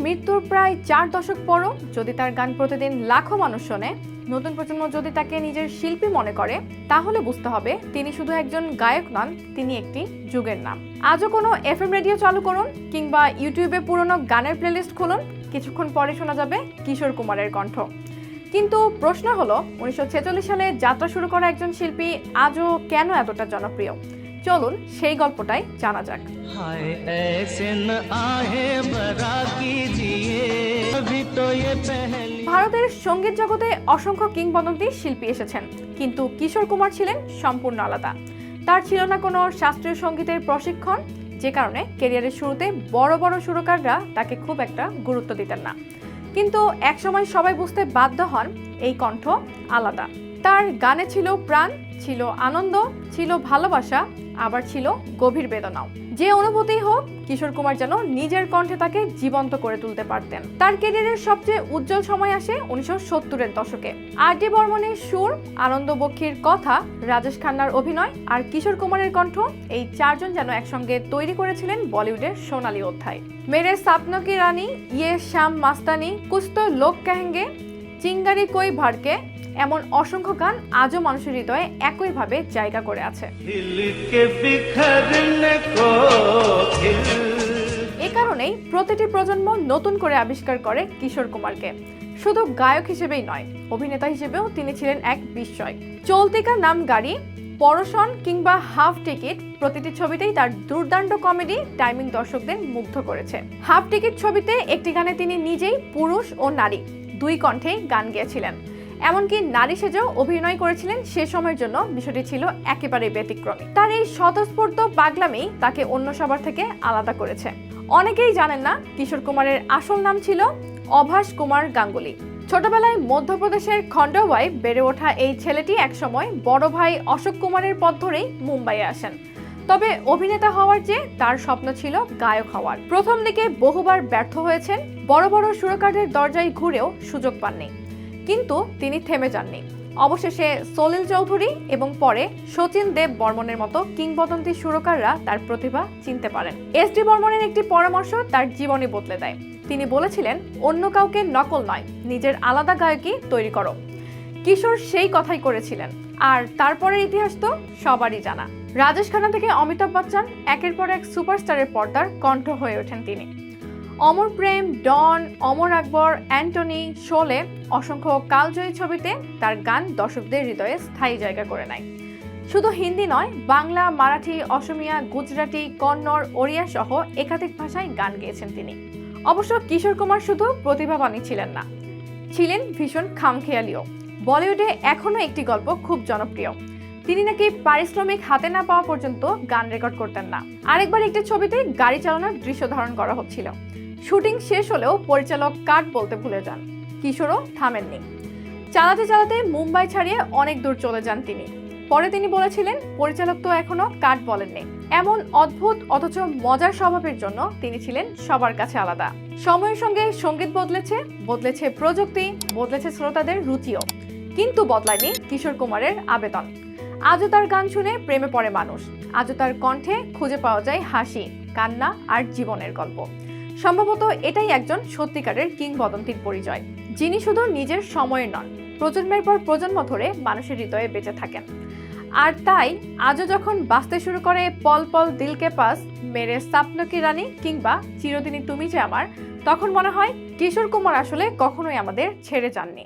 মৃত্যুর প্রায় 4 দশক পরও যদি তার গান প্রতিদিন লাখো মানুষ শোনে, নতুন প্রজন্ম যদি তাকে নিজের শিল্পী মনে করে, তাহলে বুঝতে হবে তিনি শুধু একজন গায়ক নন, তিনি একটি যুগের নাম। আজও কোনো এফএম রেডিও চালু করুন কিংবা ইউটিউবে পুরনো গানের প্লেলিস্ট খুলুন, কিছুক্ষণ পরে শোনা যাবে কিশোর কুমারের কণ্ঠ। কিন্তু প্রশ্ন হলো, 1946 সালে যাত্রা শুরু করা একজন শিল্পী আজও কেন এতটা জনপ্রিয়? চলুন সেই গল্পটাই জানা যাক। ভারতের সঙ্গীত জগতে অসংখ্য কিংবদন্তি শিল্পী এসেছেন, কিন্তু কিশোর কুমার ছিলেন সম্পূর্ণ আলাদা। তার ছিল না কোনো শাস্ত্রীয় সঙ্গীতের প্রশিক্ষণ, যে কারণে ক্যারিয়ারের শুরুতে বড় বড় সুরকাররা তাকে খুব একটা গুরুত্ব দিতেন না। কিন্তু একসময় সবাই বুঝতে বাধ্য হন এই কণ্ঠ আলাদা। তার গানে ছিল প্রাণ, ছিল আনন্দ, ছিল ভালোবাসা, আবার ছিল গভীর বেদনাও। যে অনুভূতি হোক, কিশোর কুমার যেন নিজের কণ্ঠে তাকে জীবন্ত করে তুলতে পারতেন। তার ক্যারিয়ারের সবচেয়ে উজ্জ্বল সময় আসে 1970-এর দশকে। আর.ডি. বর্মনের সুর, আনন্দ বক্ষীর কথা, রাজেশ খান্নার অভিনয় আর কিশোর কুমারের কণ্ঠ, এই চারজন যেন একসঙ্গে তৈরি করেছিলেন বলিউডের সোনালী অধ্যায়। মেরে সাপনো কি রানী, ইয়ে শাম মাস্তানি, কুছ তো লোগ কহেঙ্গে, চিঙ্গারি কই ভাড়কে, এমন অসংখ্য গান আজও মানুষের হৃদয়ে একইভাবে জায়গা করে আছে। এ কারণেই প্রতিটি প্রজন্ম নতুন করে আবিষ্কার করে কিশোর কুমারকে। শুধু গায়ক হিসেবেই নয়, অভিনেতা হিসেবেও তিনি ছিলেন এক বিস্ময়। চলতি কা নাম গাড়ি, পরশন কিংবা হাফ টিকিট, প্রতিটি ছবিতেই তার দুর্দান্ত কমেডি টাইমিং দর্শকদের মুগ্ধ করেছে। হাফ টিকিট ছবিতে একটি গানে তিনি নিজেই পুরুষ ও নারী দুই কণ্ঠেই গান গেয়েছিলেন, এমনকি নারী সেজেও অভিনয় করেছিলেন। সে সময়ের জন্য বিষয়টি ছিল একেবারে ব্যতিক্রমী। তার এই স্বতঃস্ফূর্ত পাগলামি তাকে অন্য সবার থেকে আলাদা করেছে। অনেকেই জানেন না, কিশোর কুমারের আসল নাম ছিল অভাস কুমার গাঙ্গুলি। ছোটবেলায় মধ্যপ্রদেশের খন্ডওয়ায় বেড়ে ওঠা এই ছেলেটি একসময় বড় ভাই অশোক কুমারের পথ ধরেই মুম্বাইয়ে আসেন। তবে অভিনেতা হওয়ার চেয়ে তার স্বপ্ন ছিল গায়ক হওয়ার। প্রথম দিকে বহুবার ব্যর্থ হয়েছেন, বড় বড় সুরকারদের দরজায় ঘুরেও সুযোগ পাননি, কিন্তু তিনি থেমে যাননি। অবশেষে সলিল চৌধুরী এবং পরে শচীন দেব বর্মনের মতো কিংবদন্তি সুরকাররা তার প্রতিভা চিনতে পারেন। এস.ডি. বর্মনের একটি পরামর্শ তার জীবনে বদলে দেয়। তিনি বলেছিলেন, অন্য কাউকে নকল নয়, নিজের আলাদা গায়কী তৈরি করো। কিশোর সেই কথাই করেছিলেন, আর তারপরের ইতিহাস তো সবারই জানা। রাজেশ খান্না থেকে অমিতাভ বচ্চন, একের পর এক সুপারস্টারের পর্দার কণ্ঠ হয়ে ওঠেন তিনি। অমর প্রেম, ডন, অমর আকবর, অ্যান্টনি, শোলে, অসংখ্য কালজয়ী ছবিতে তার গান দর্শকদের হৃদয়ে স্থায়ী জায়গা করে নেয়। শুধু হিন্দি নয়, বাংলা, মারাঠি, অসমিয়া, গুজরাটি, কন্নড়, ওড়িয়া সহ একাধিক ভাষায় গান গেয়েছেন তিনি। অবশ্য কিশোর কুমার শুধু প্রতিভাবানই ছিলেন না, ছিলেন ভীষণ খামখেয়ালিও। বলিউডে এখনো একটি গল্প খুব জনপ্রিয়। তিনি নাকি পারিশ্রমিক হাতে না পাওয়া পর্যন্ত গান রেকর্ড করতেন না। আরেকবার একটি ছবিতে গাড়ি চালানোর দৃশ্য ধারণ করা হচ্ছিল। শুটিং শেষ হলেও পরিচালক কাট বলতে ভুলে যান। কিশোরও থামেননি, চালাতে চালাতে মুম্বাই ছাড়িয়ে অনেক দূর চলে যান তিনি। পরে তিনি বলেছিলেন, পরিচালক তো এখনো কাট বলেননি। এমন অদ্ভুত অথচ মজার স্বভাবের জন্য তিনি ছিলেন সবার কাছে আলাদা। সময়ের সঙ্গে সঙ্গীত বদলেছে প্রযুক্তি, বদলেছে শ্রোতাদের রুচিও, কিন্তু বদলায়নি কিশোর কুমারের আবেদন। আজও তার গান শুনে প্রেমে পড়ে মানুষ, আজও তার কণ্ঠে খুঁজে পাওয়া যায় হাসি, কান্না আর জীবনের গল্প। সম্ভবত এটাই একজন সত্যিকারের কিংবদন্তির পরিচয়, যিনি শুধু নিজের সময়ের নন, প্রজন্মের পর প্রজন্ম ধরে মানুষের হৃদয়ে বেঁচে থাকেন। আর তাই আজও যখন বাঁচতে শুরু করে পল পল দিলকে পাস, মেরে সাপনো কি রানী কিংবা চিরদিনই তুমি যে আমার, তখন মনে হয় কিশোর কুমার আসলে কখনোই আমাদের ছেড়ে যাননি।